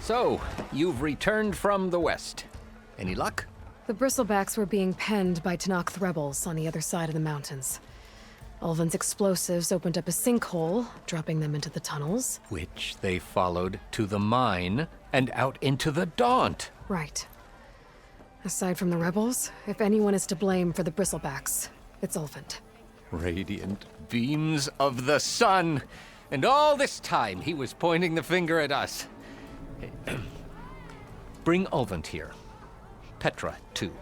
So, you've returned from the west. Any luck? The bristlebacks were being penned by Tenakth rebels on the other side of the mountains. Ulvin's explosives opened up a sinkhole, dropping them into the tunnels. Which they followed to the mine and out into the Daunt. Right. Aside from the rebels, if anyone is to blame for the bristlebacks, it's Ulvin. Radiant beams of the sun. And all this time he was pointing the finger at us. Bring Ulvin here. Petra, too.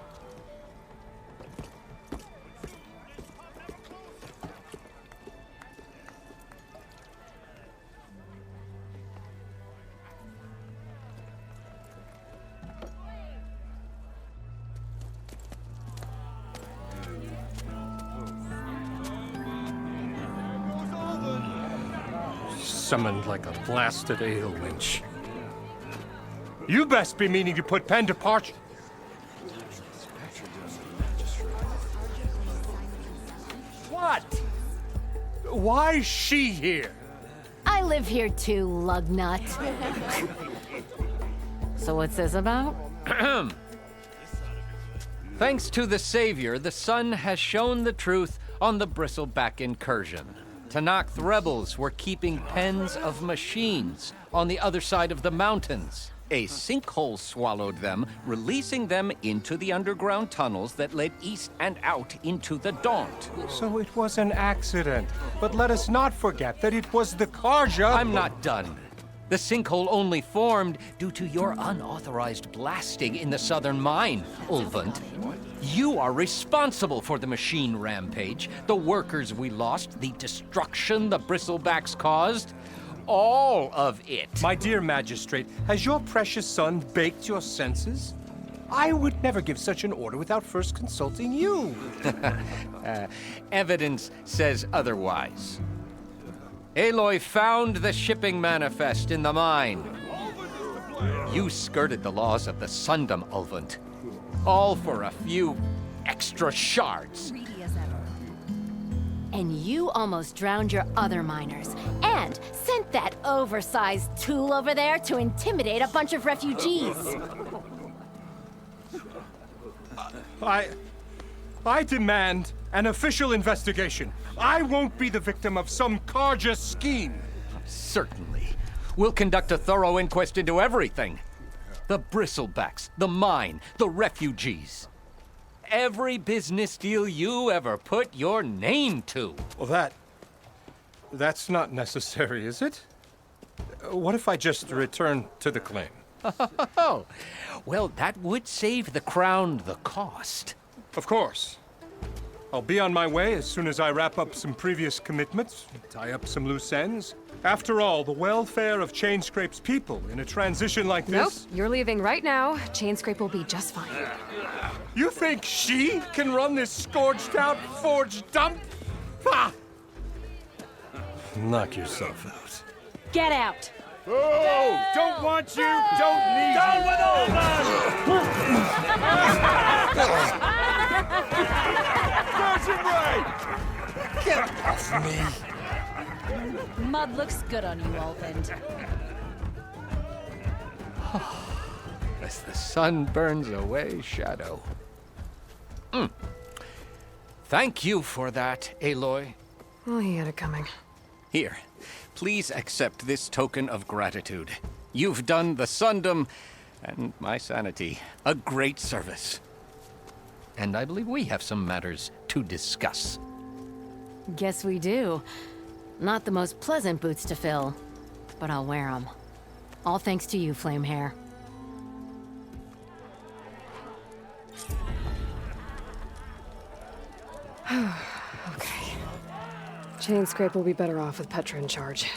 Summoned like a blasted ale winch. You best be meaning to put pen to parch. What? Why's she here? I live here too, lugnut. So what's this about? Thanks to the Savior, the sun has shown the truth on the bristleback incursion. Tenakth rebels were keeping pens of machines on the other side of the mountains. A sinkhole swallowed them, releasing them into the underground tunnels that led east and out into the Daunt. So it was an accident. But let us not forget that it was the Karja. I'm not done. The sinkhole only formed due to your unauthorized blasting in the southern mine, Ulvin. You are responsible for the machine rampage, the workers we lost, the destruction the bristlebacks caused. All of it. My dear magistrate, has your precious son baked your senses? I would never give such an order without first consulting you. Evidence says otherwise. Aloy found the shipping manifest in the mine. You skirted the laws of the Sundom, Ulvin. All for a few extra shards. And you almost drowned your other miners. And sent that oversized tool over there to intimidate a bunch of refugees. I demand an official investigation. I won't be the victim of some Karja scheme. Certainly. We'll conduct a thorough inquest into everything. The bristlebacks, the mine, the refugees. Every business deal you ever put your name to. Well, that's not necessary, is it? What if I just return to the claim? Oh, well, that would save the crown the cost. Of course. I'll be on my way as soon as I wrap up some previous commitments, tie up some loose ends. After all, the welfare of Chainscrape's people in a transition like this... Nope, you're leaving right now. Chainscrape will be just fine. You think she can run this scorched-out forged dump? Ha! Knock yourself out. Get out! Oh, don't want you, don't need Down you. with Ulvin! Get off me. Mud looks good on you, Ulvin. As the sun burns away shadow. Thank you for that, Aloy. Well, he had it coming. Here, please accept this token of gratitude. You've done the Sundom and my sanity a great service. And I believe we have some matters to discuss. Guess we do. Not the most pleasant boots to fill, but I'll wear them. All thanks to you, Flamehair. Okay. Chainscrape will be better off with Petra in charge.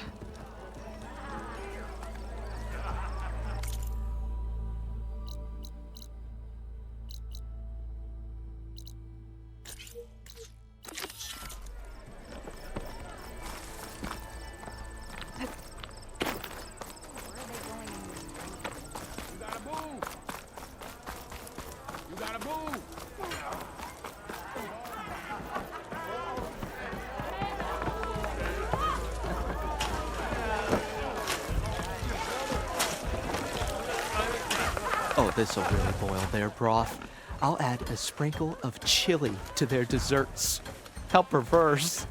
Oh, this'll really boil their broth. I'll add a sprinkle of chili to their desserts. How perverse.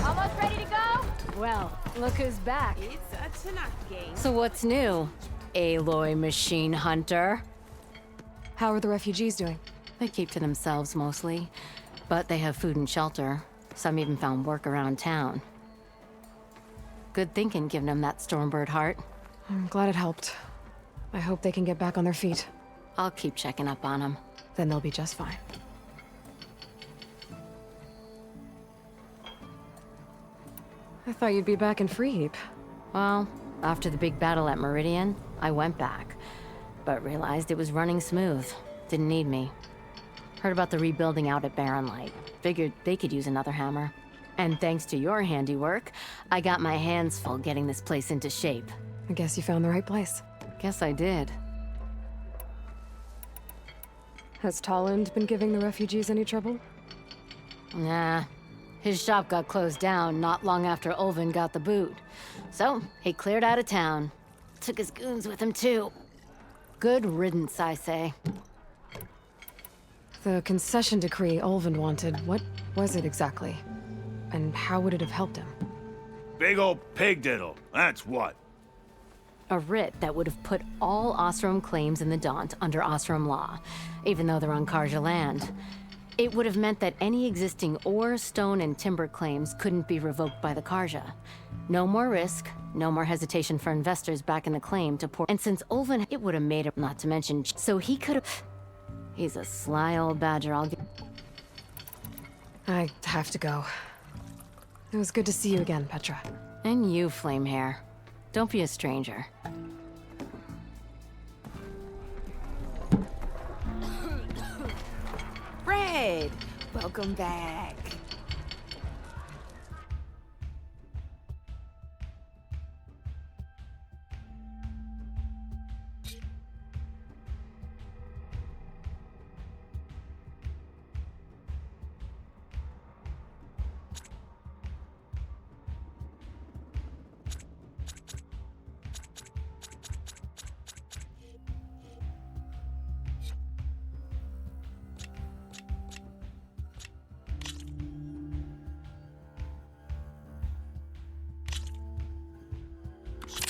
Almost ready to go? Well, look who's back. It's a Tanakh game. So what's new, Aloy machine hunter? How are the refugees doing? They keep to themselves mostly, but they have food and shelter. Some even found work around town. Good thinking, giving them that Stormbird heart. I'm glad it helped. I hope they can get back on their feet. I'll keep checking up on them. Then they'll be just fine. I thought you'd be back in Freeheap. Well, after the big battle at Meridian, I went back, but realized it was running smooth. Didn't need me. Heard about the rebuilding out at Barren Light. Figured they could use another hammer. And thanks to your handiwork, I got my hands full getting this place into shape. I guess you found the right place. Guess I did. Has Tolland been giving the refugees any trouble? Nah. His shop got closed down not long after Ulvin got the boot. So, he cleared out of town. Took his goons with him, too. Good riddance, I say. The concession decree Ulvin wanted, what was it exactly? And how would it have helped him? Big old pig diddle, that's what. A writ that would have put all Osram claims in the Daunt under Osram law, even though they're on Karja land. It would have meant that any existing ore, stone, and timber claims couldn't be revoked by the Karja. No more risk, no more hesitation for investors backing the claim to pour. And since Ulvin, it would have made it, not to mention, so he could have. He's a sly old badger, I'll get. I have to go. It was good to see you again, Petra. And you, Flamehair. Don't be a stranger. Fred, welcome back.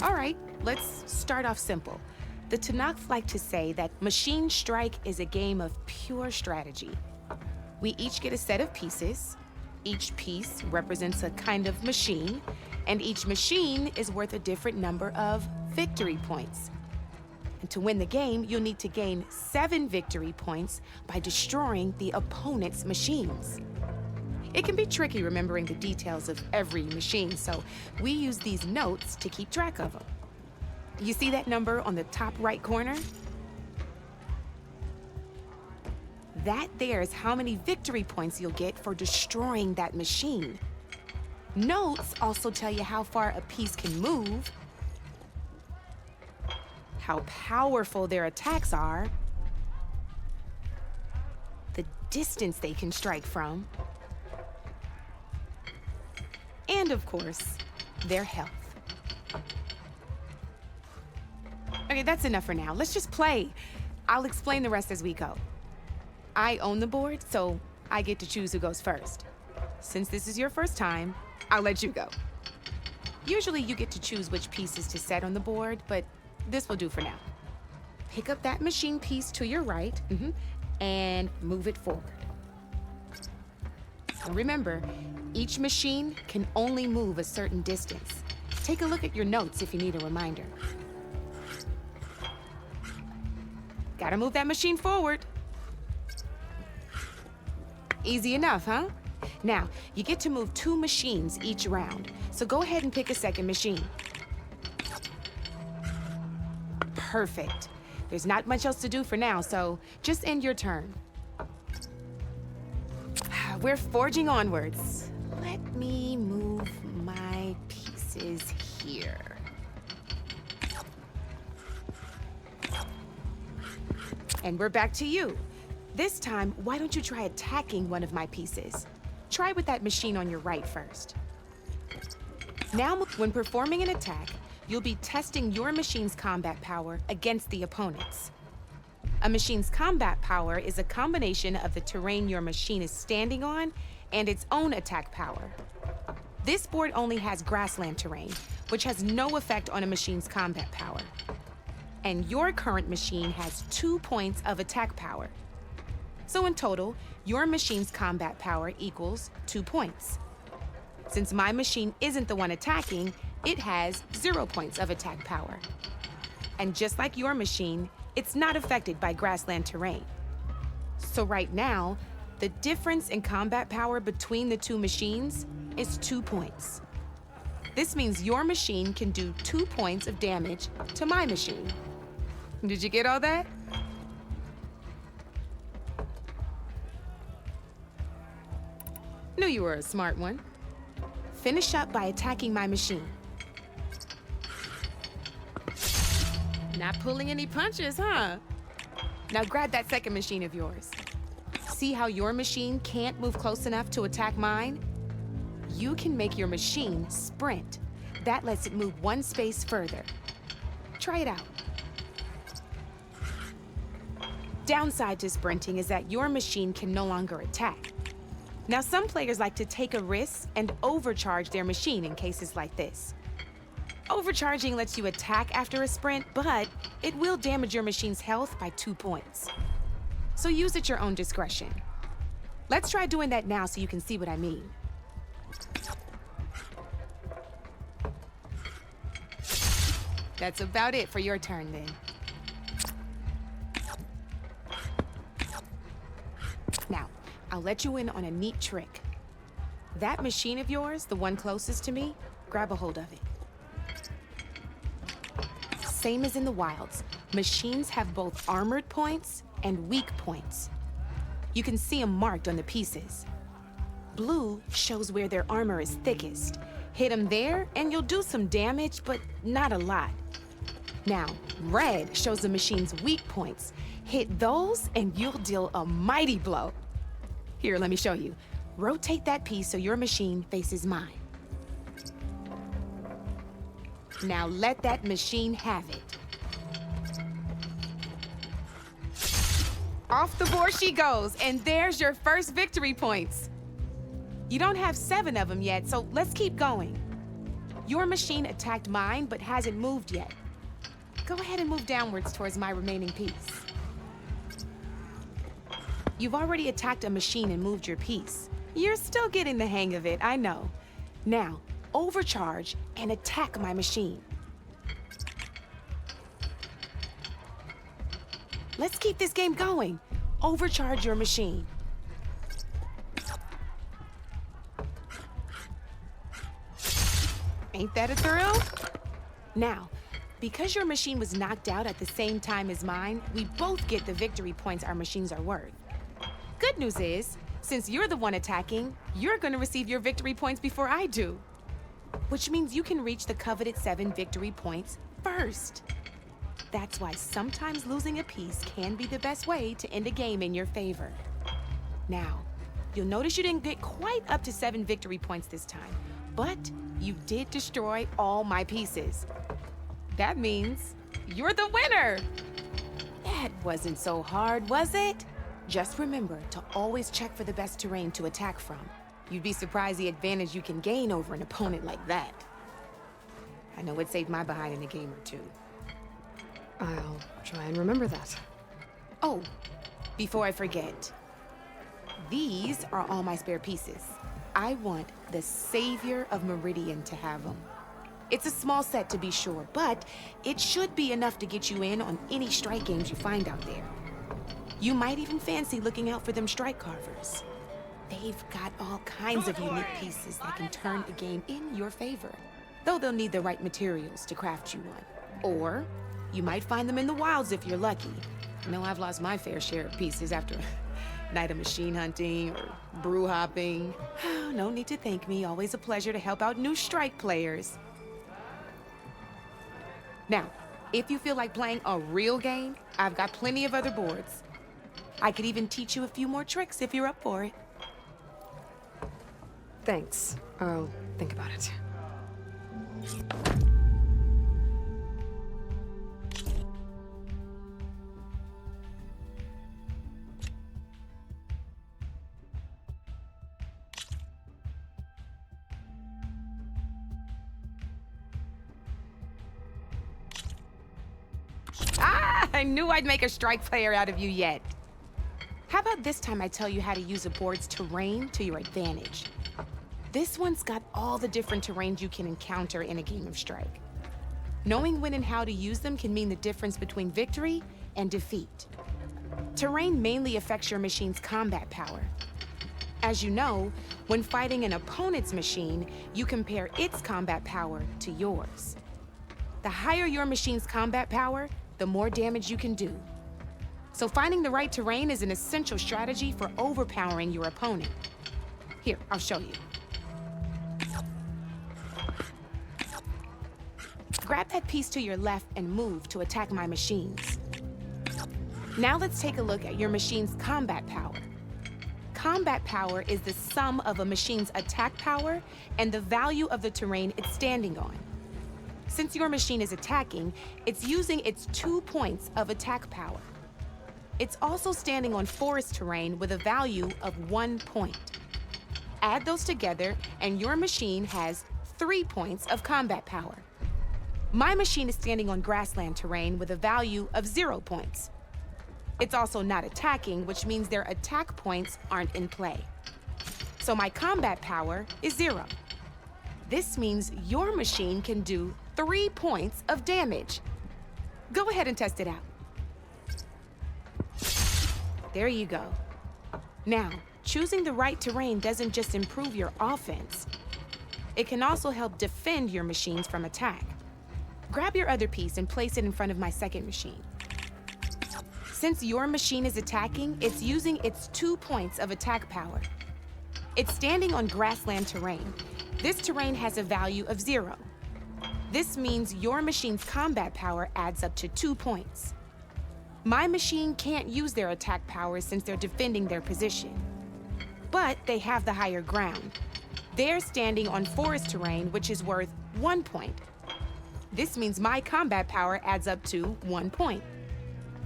All right, let's start off simple. The Tanakh like to say that Machine Strike is a game of pure strategy. We each get a set of pieces. Each piece represents a kind of machine, and each machine is worth a different number of victory points. And to win the game, you'll need to gain 7 victory points by destroying the opponent's machines. It can be tricky remembering the details of every machine, so we use these notes to keep track of them. You see that number on the top right corner? That there is how many victory points you'll get for destroying that machine. Notes also tell you how far a piece can move, how powerful their attacks are, the distance they can strike from, and of course, their health. Okay, that's enough for now. Let's just play. I'll explain the rest as we go. I own the board, so I get to choose who goes first. Since this is your first time, I'll let you go. Usually you get to choose which pieces to set on the board, but this will do for now. Pick up that machine piece to your right, and move it forward. And remember, each machine can only move a certain distance. Take a look at your notes if you need a reminder. Gotta move that machine forward. Easy enough, huh? Now, you get to move 2 machines each round, so go ahead and pick a second machine. Perfect. There's not much else to do for now, so just end your turn. We're forging onwards. Let me move my pieces here. And we're back to you. This time, why don't you try attacking one of my pieces? Try with that machine on your right first. Now, when performing an attack, you'll be testing your machine's combat power against the opponent's. A machine's combat power is a combination of the terrain your machine is standing on and its own attack power. This board only has grassland terrain, which has no effect on a machine's combat power. And your current machine has 2 points of attack power. So in total, your machine's combat power equals 2 points. Since my machine isn't the one attacking, it has 0 points of attack power. And just like your machine, it's not affected by grassland terrain. So right now, the difference in combat power between the two machines is 2 points. This means your machine can do 2 points of damage to my machine. Did you get all that? Knew you were a smart one. Finish up by attacking my machine. Not pulling any punches, huh? Now grab that second machine of yours. See how your machine can't move close enough to attack mine? You can make your machine sprint. That lets it move 1 space further. Try it out. Downside to sprinting is that your machine can no longer attack. Now, some players like to take a risk and overcharge their machine in cases like this. Overcharging lets you attack after a sprint, but it will damage your machine's health by 2 points. So use at your own discretion. Let's try doing that now so you can see what I mean. That's about it for your turn then. Now, I'll let you in on a neat trick. That machine of yours, the one closest to me, grab a hold of it. Same as in the wilds, machines have both armored points and weak points. You can see them marked on the pieces. Blue shows where their armor is thickest. Hit them there and you'll do some damage, but not a lot. Now, red shows the machine's weak points. Hit those and you'll deal a mighty blow. Here, let me show you. Rotate that piece so your machine faces mine. Now let that machine have it. Off the board she goes, and there's your first victory points. You don't have 7 of them yet, so let's keep going. Your machine attacked mine, but hasn't moved yet. Go ahead and move downwards towards my remaining piece. You've already attacked a machine and moved your piece. You're still getting the hang of it, I know. Now, overcharge and attack my machine. Let's keep this game going. Overcharge your machine. Ain't that a thrill? Now, because your machine was knocked out at the same time as mine, we both get the victory points our machines are worth. Good news is, since you're the one attacking, you're gonna receive your victory points before I do. Which means you can reach the coveted 7 victory points first. That's why sometimes losing a piece can be the best way to end a game in your favor. Now, you'll notice you didn't get quite up to 7 victory points this time, but you did destroy all my pieces. That means you're the winner! That wasn't so hard, was it? Just remember to always check for the best terrain to attack from. You'd be surprised the advantage you can gain over an opponent like that. I know it saved my behind in a game or two. I'll try and remember that. Oh, before I forget, these are all my spare pieces. I want the Savior of Meridian to have them. It's a small set to be sure, but it should be enough to get you in on any strike games you find out there. You might even fancy looking out for them strike carvers. They've got all kinds of unique pieces that can turn a game in your favor, though they'll need the right materials to craft you one. Or you might find them in the wilds if you're lucky. I know I've lost my fair share of pieces after a night of machine hunting or brew hopping. No need to thank me. Always a pleasure to help out new strike players. Now, if you feel like playing a real game, I've got plenty of other boards. I could even teach you a few more tricks if you're up for it. Thanks. I'll think about it. I knew I'd make a strike player out of you yet. How about this time I tell you how to use a board's terrain to your advantage? This one's got all the different terrains you can encounter in a game of Strike. Knowing when and how to use them can mean the difference between victory and defeat. Terrain mainly affects your machine's combat power. As you know, when fighting an opponent's machine, you compare its combat power to yours. The higher your machine's combat power, the more damage you can do. So finding the right terrain is an essential strategy for overpowering your opponent. Here, I'll show you. Grab that piece to your left and move to attack my machines. Now let's take a look at your machine's combat power. Combat power is the sum of a machine's attack power and the value of the terrain it's standing on. Since your machine is attacking, it's using its 2 points of attack power. It's also standing on forest terrain with a value of 1 point. Add those together, and your machine has 3 points of combat power. My machine is standing on grassland terrain with a value of 0 points. It's also not attacking, which means their attack points aren't in play. So my combat power is 0. This means your machine can do 3 points of damage. Go ahead and test it out. There you go. Now, choosing the right terrain doesn't just improve your offense. It can also help defend your machines from attack. Grab your other piece and place it in front of my second machine. Since your machine is attacking, it's using its 2 points of attack power. It's standing on grassland terrain. This terrain has a value of 0. This means your machine's combat power adds up to 2 points. My machine can't use their attack power since they're defending their position. But they have the higher ground. They're standing on forest terrain, which is worth 1 point. This means my combat power adds up to 1 point.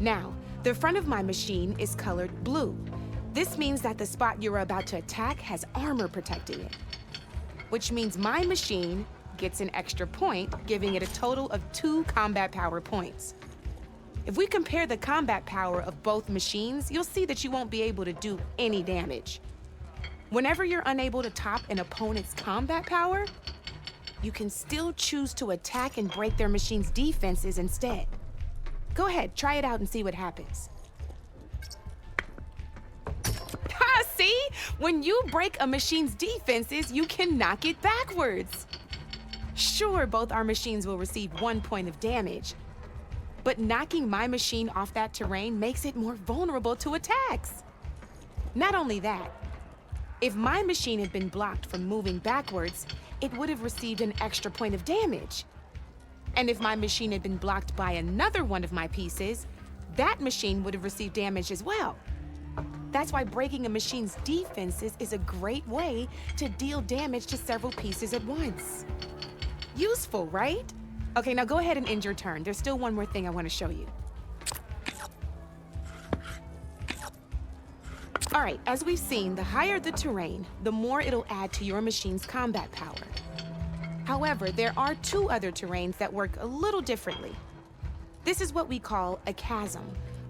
Now, the front of my machine is colored blue. This means that the spot you're about to attack has armor protecting it, which means my machine gets an extra point, giving it a total of 2 combat power points. If we compare the combat power of both machines, you'll see that you won't be able to do any damage. Whenever you're unable to top an opponent's combat power, you can still choose to attack and break their machine's defenses instead. Go ahead, try it out and see what happens. See? When you break a machine's defenses, you can knock it backwards. Sure, both our machines will receive 1 point of damage, but knocking my machine off that terrain makes it more vulnerable to attacks. Not only that, if my machine had been blocked from moving backwards, it would have received an extra point of damage. And if my machine had been blocked by another one of my pieces, that machine would have received damage as well. That's why breaking a machine's defenses is a great way to deal damage to several pieces at once. Useful, right? Okay, now go ahead and end your turn. There's still one more thing I want to show you. All right, as we've seen, the higher the terrain, the more it'll add to your machine's combat power. However, there are 2 other terrains that work a little differently. This is what we call a chasm.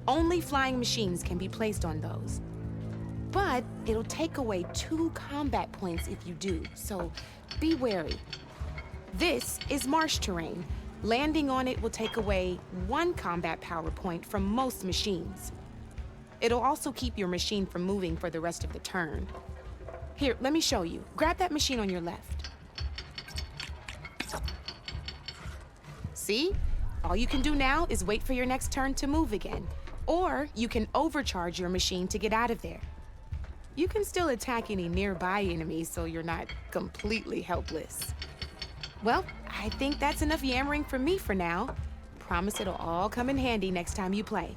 Only flying machines can be placed on those. But it'll take away 2 combat points if you do, so be wary. This is marsh terrain. Landing on it will take away 1 combat power point from most machines. It'll also keep your machine from moving for the rest of the turn. Here, let me show you. Grab that machine on your left. See? All you can do now is wait for your next turn to move again. Or you can overcharge your machine to get out of there. You can still attack any nearby enemies so you're not completely helpless. Well, I think that's enough yammering from me for now. Promise it'll all come in handy next time you play.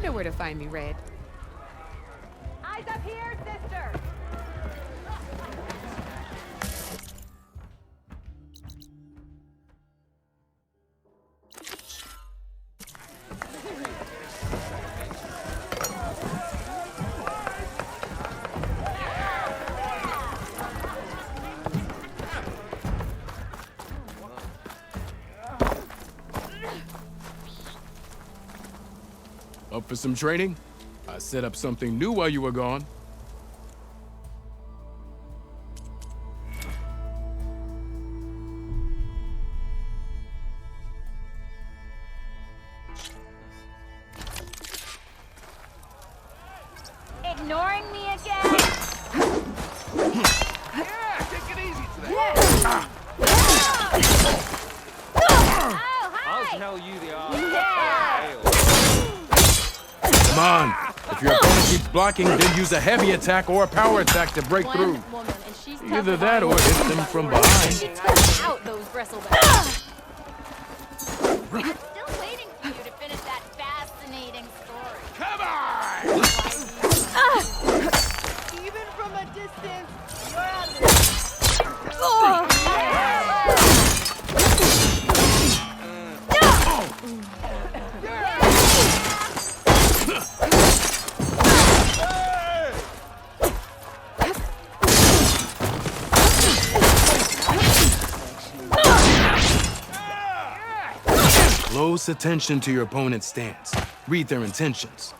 know where to find me, Red. Eyes up here, sister! Up for some training? I set up something new while you were gone. Ignoring me again? Yeah, take it easy today. Oh, hi! I'll tell you the odds. Yeah. Come on. If your opponent keeps blocking, then use a heavy attack or a power attack to break through. One woman, and she's Either that or hit them from behind. She took out those bristlebacks. Still waiting for you to finish that fascinating story. Come on! Even from a distance, you're on this. Close attention to your opponent's stance. Read their intentions.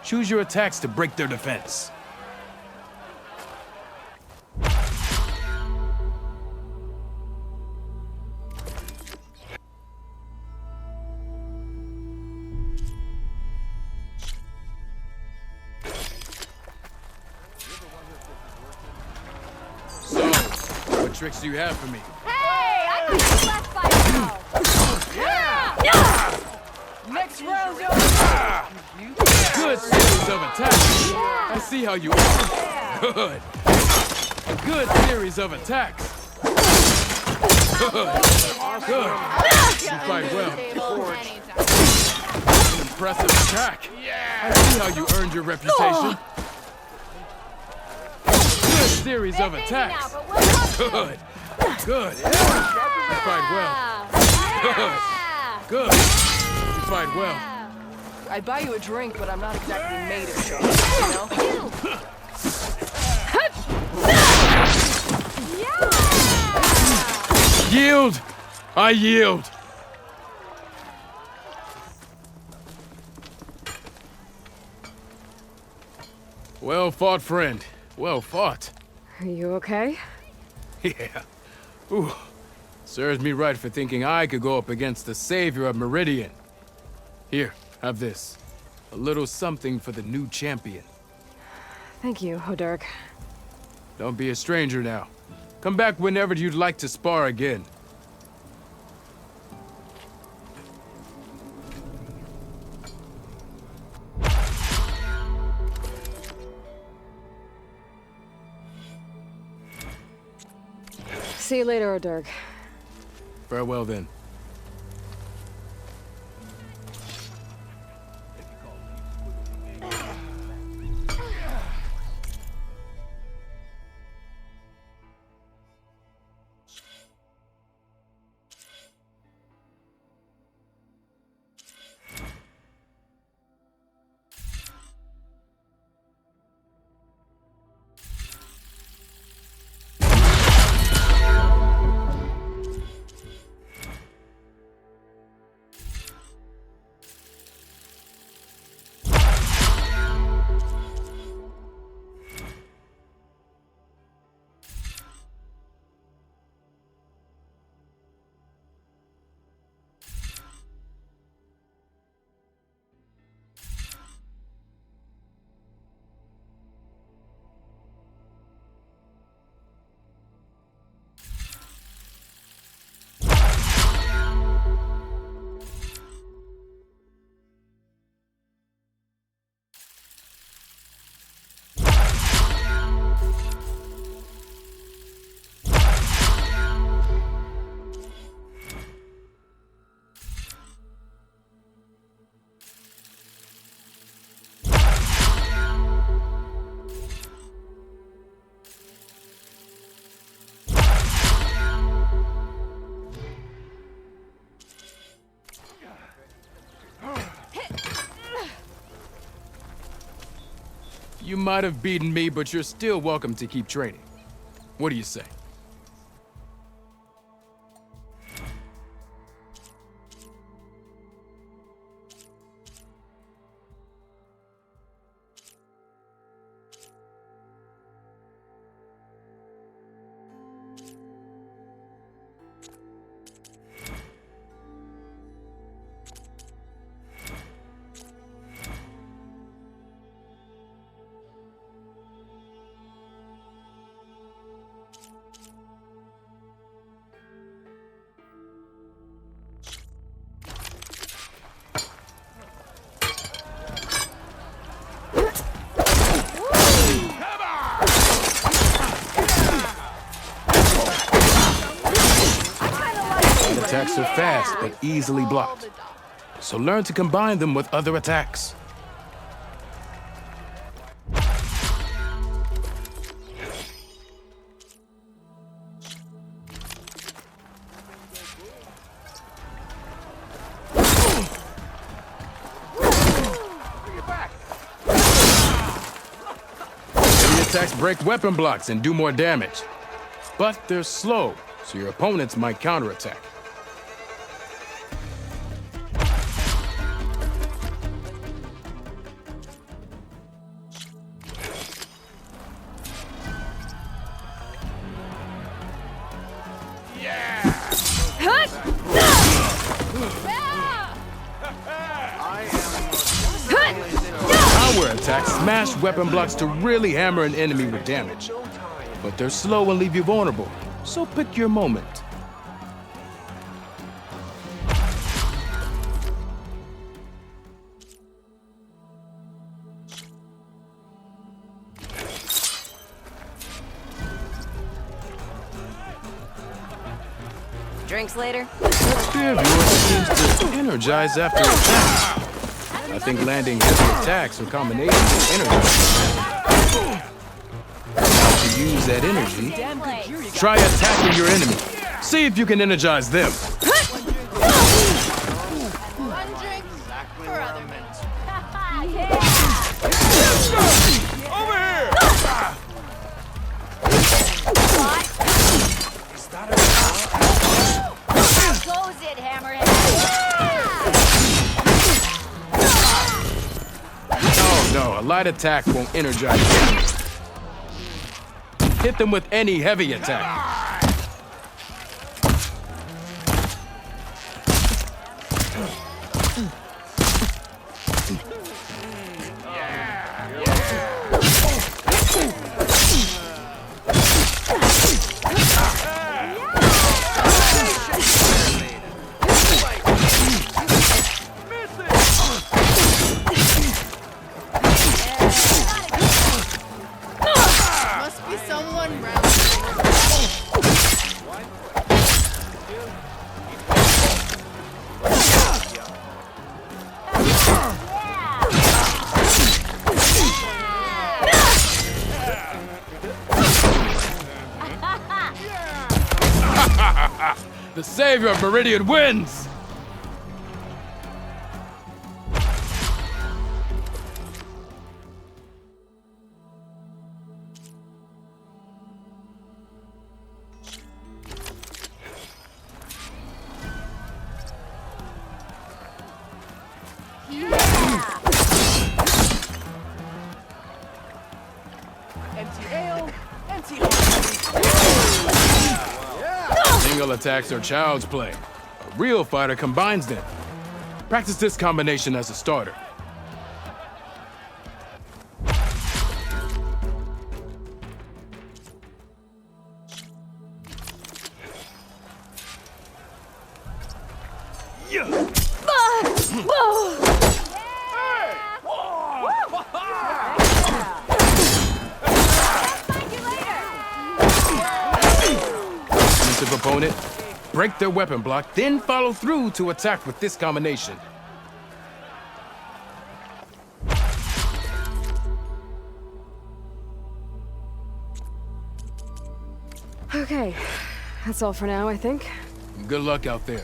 Choose your attacks to break their defense. So, what tricks do you have for me? Hey, I got you left by now. Next round's over. Good series of attacks. I see how you are. Good. A good series of attacks. Good. Good. You fight well. An impressive attack. I see how you earned your reputation. Good series of attacks. Good. Good. You fight well. Good. Good. You fight well. I'd buy you a drink, but I'm not exactly made of sharks, you know? Yield! I yield! Well fought, friend. Well fought. Are you okay? Yeah. Ooh. Serves me right for thinking I could go up against the savior of Meridian. Here, have this. A little something for the new champion. Thank you, Hodurk. Don't be a stranger now. Come back whenever you'd like to spar again. See you later, Hodurk. Farewell then. You might have beaten me, but you're still welcome to keep training. What do you say? Attacks are fast, but easily blocked. So learn to combine them with other attacks. Heavy attacks break weapon blocks and do more damage. But they're slow, so your opponents might counterattack. Power attacks smash weapon blocks to really hammer an enemy with damage. But they're slow and leave you vulnerable, so pick your moment. Drinks later? That spear of yours seems to energize after attacks. I think landing heavy attacks or combinations of energize. To use that energy, try attacking your enemy. See if you can energize them. No, a light attack won't energize them. Hit them with any heavy attack. The savior of Meridian wins! Single attacks are child's play. A real fighter combines them. Practice this combination as a starter. Opponent, break their weapon block, then follow through to attack with this combination. Okay, that's all for now, I think. Good luck out there.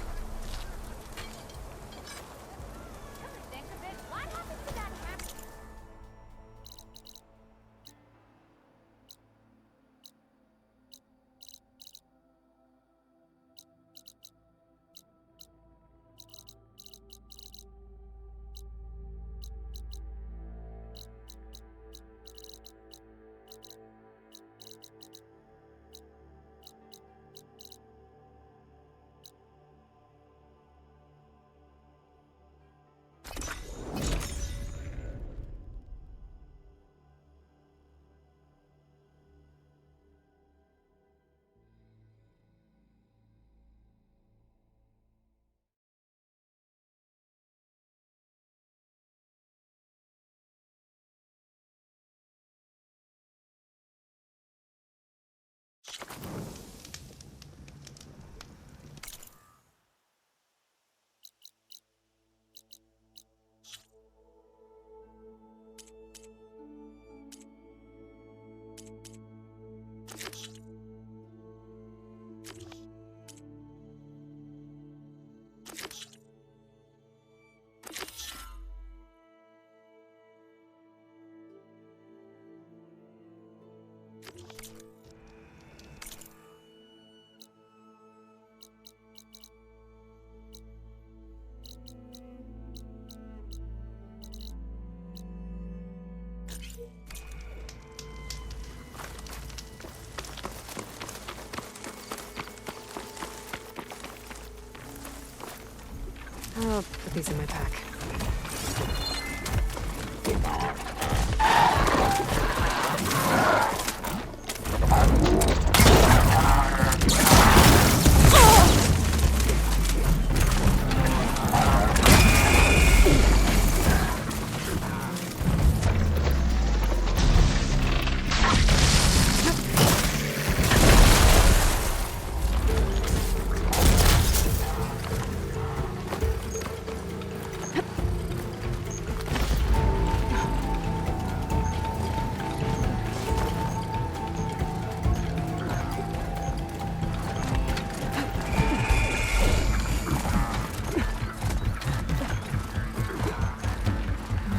I'll put these in my pack.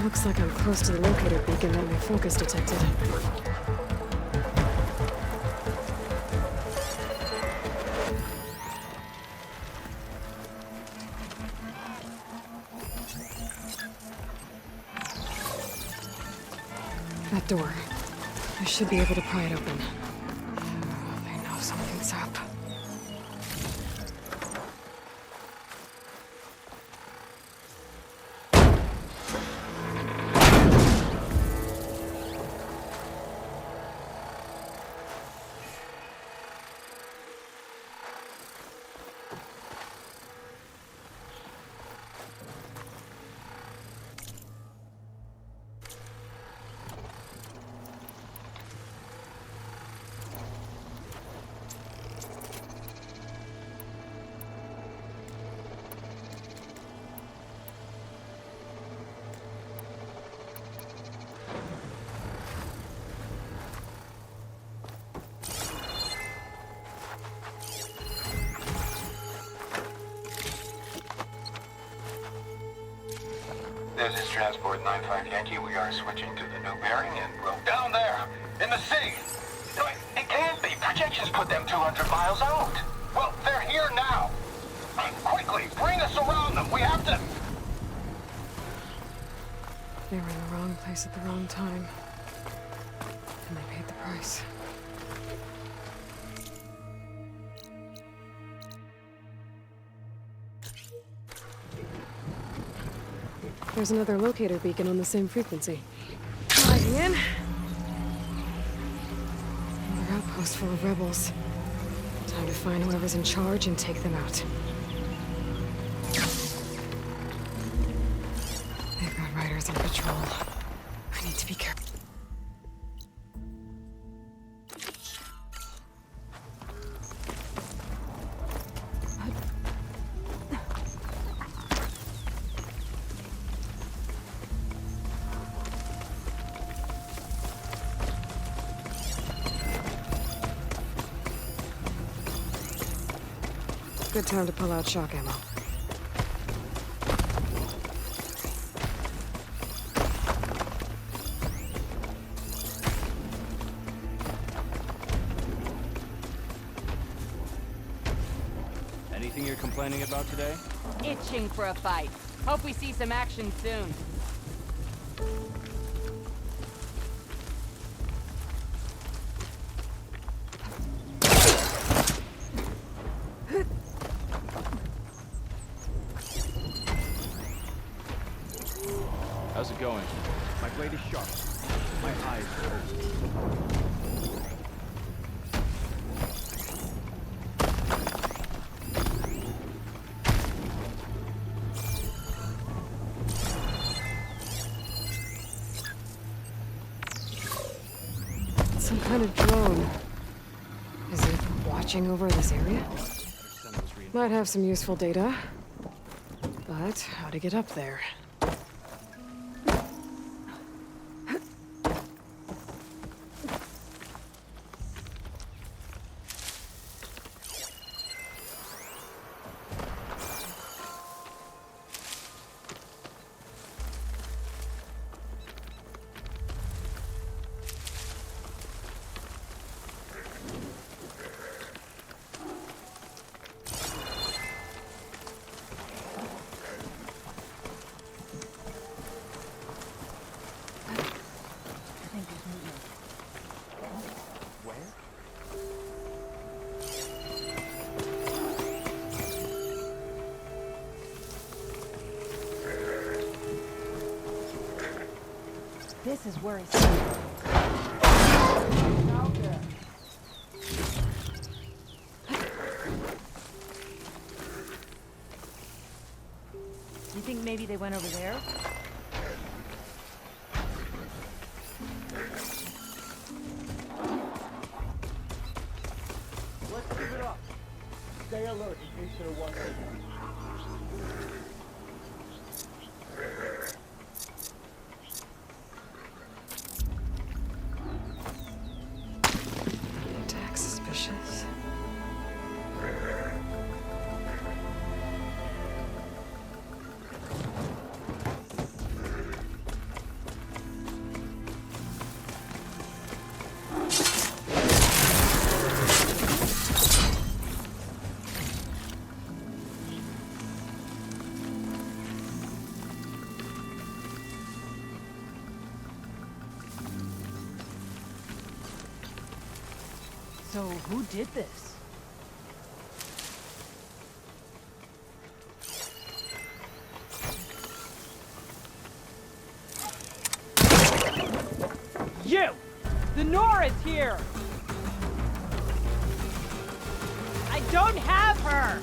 Looks like I'm close to the locator beacon that my focus detected. That door. I should be able to pry it open. I know something's up. This is Transport 95 Yankee. We are switching to the new bearing and we'll... Down there! In the sea! No, it can't be! Projections put them 200 miles out! Well, they're here now! Quickly, bring us around them! We have to... They were in the wrong place at the wrong time. And they paid the price. There's another locator beacon on the same frequency. Sliding in. Another outpost full of rebels. Time to find whoever's in charge and take them out. They've got riders on patrol. I need to be careful. Good time to pull out shock ammo. Anything you're complaining about today? Itching for a fight. Hope we see some action soon. How's it going? My blade is sharp. My eyes hurt. Some kind of drone. Is it watching over this area? Might have some useful data. But how to get up there? This is worrisome. You think maybe they went over there? Let's give it up. Stay alert in case there was anything. Attack suspicious. So who did this? You! The Nora's here! I don't have her!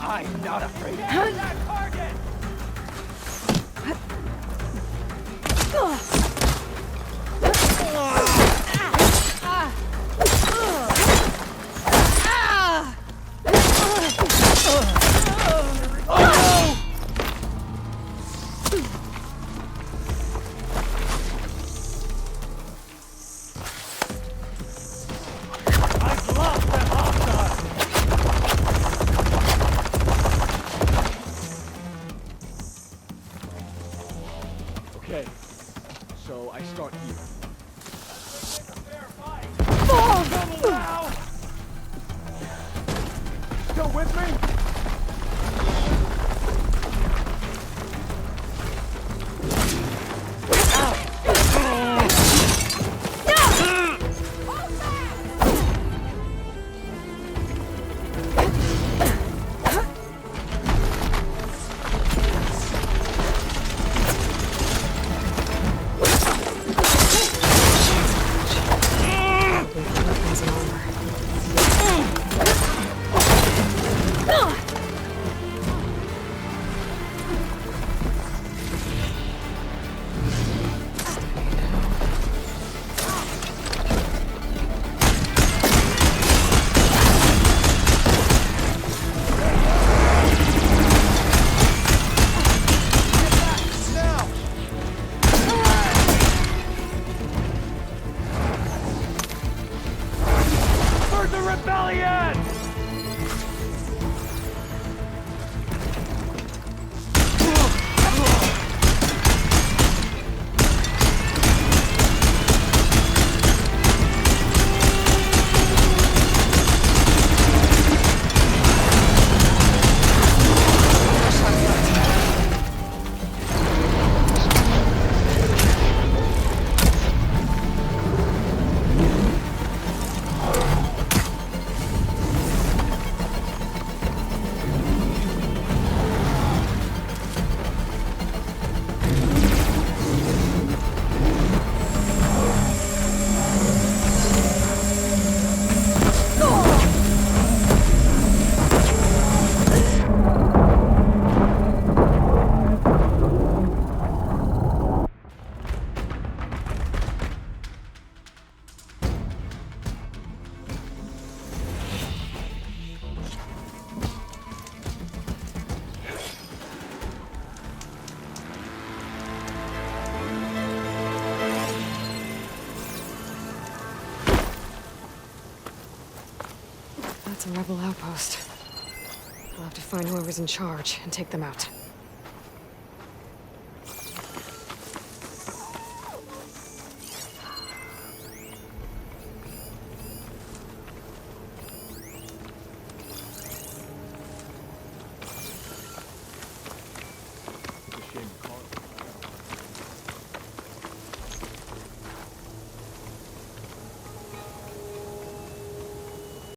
I'm not afraid. Get that target! I've lost them hostile. Okay, so I start here. Trouble now! Still with me? Weapons and armor. For the rebellion! rebel outpost. I'll have to find whoever's in charge and take them out.